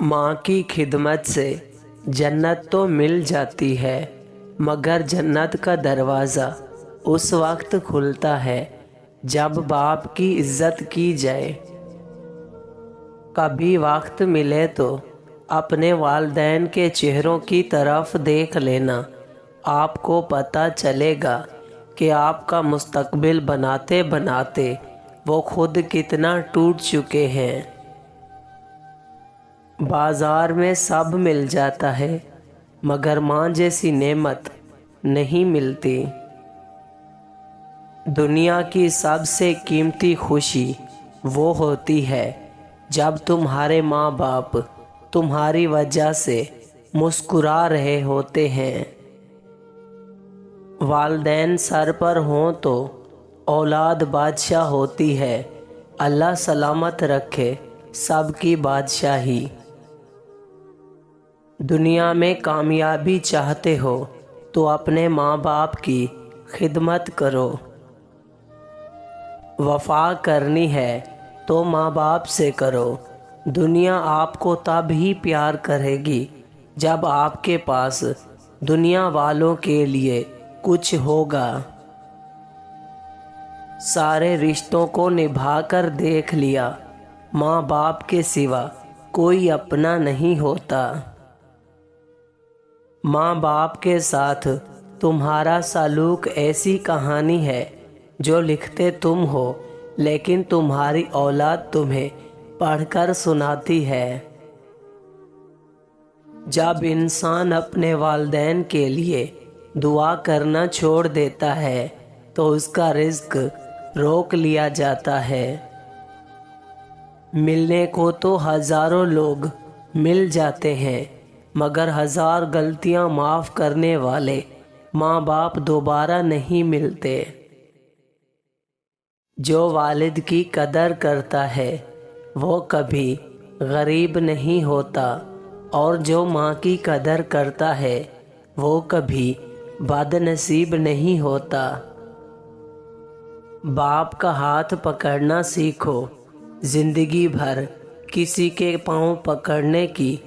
माँ की खिदमत से जन्नत तो मिल जाती है, मगर जन्नत का दरवाज़ा उस वक्त खुलता है जब बाप की इज़्ज़त की जाए। कभी वक्त मिले तो अपने वालिदैन के चेहरों की तरफ देख लेना, आपको पता चलेगा कि आपका मुस्तकबिल बनाते बनाते वो खुद कितना टूट चुके हैं। बाज़ार में सब मिल जाता है, मगर माँ जैसी नेमत नहीं मिलती। दुनिया की सबसे कीमती खुशी वो होती है जब तुम्हारे माँ बाप तुम्हारी वजह से मुस्कुरा रहे होते हैं। वालिदैन सर पर हों तो औलाद बादशाह होती है। अल्लाह सलामत रखे सबकी बादशाही। दुनिया में कामयाबी चाहते हो तो अपने माँ बाप की खिदमत करो। वफा करनी है तो माँ बाप से करो। दुनिया आपको तब ही प्यार करेगी जब आपके पास दुनिया वालों के लिए कुछ होगा। सारे रिश्तों को निभाकर देख लिया, माँ बाप के सिवा कोई अपना नहीं होता। माँ बाप के साथ तुम्हारा सलूक ऐसी कहानी है जो लिखते तुम हो, लेकिन तुम्हारी औलाद तुम्हें पढ़कर सुनाती है। जब इंसान अपने वालिदैन के लिए दुआ करना छोड़ देता है तो उसका रिज़्क रोक लिया जाता है। मिलने को तो हज़ारों लोग मिल जाते हैं, मगर हज़ार गलतियां माफ़ करने वाले माँ बाप दोबारा नहीं मिलते। जो वालिद की कदर करता है वो कभी गरीब नहीं होता, और जो माँ की कदर करता है वो कभी बदनसीब नहीं होता। बाप का हाथ पकड़ना सीखो, ज़िंदगी भर किसी के पाँव पकड़ने की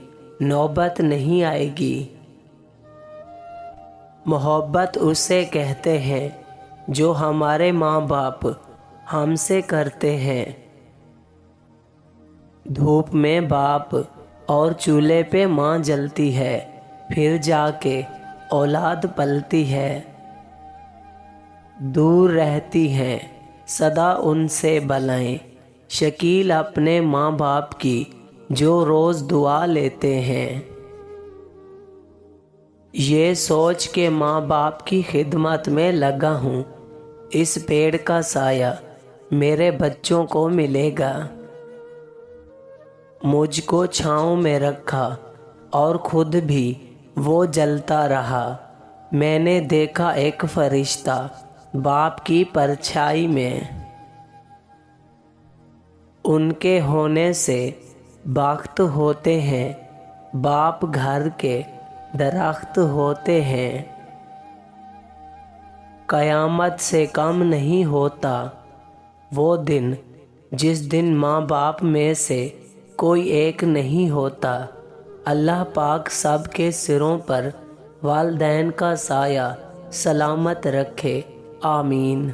नौबत नहीं आएगी। मोहब्बत उसे कहते हैं जो हमारे माँ बाप हमसे करते हैं। धूप में बाप और चूल्हे पे माँ जलती है, फिर जाके औलाद पलती है। दूर रहती हैं सदा उनसे बलाएं, शकील अपने माँ बाप की जो रोज़ दुआ लेते हैं। ये सोच के माँ बाप की खिदमत में लगा हूँ, इस पेड़ का साया मेरे बच्चों को मिलेगा। मुझको छाँव में रखा और खुद भी वो जलता रहा। मैंने देखा एक फरिश्ता बाप की परछाई में। उनके होने से बाख्त होते हैं, बाप घर के दरख्त होते हैं। कयामत से कम नहीं होता वो दिन जिस दिन माँ बाप में से कोई एक नहीं होता। अल्लाह पाक सब के सिरों पर वालिदैन का साया सलामत रखे। आमीन।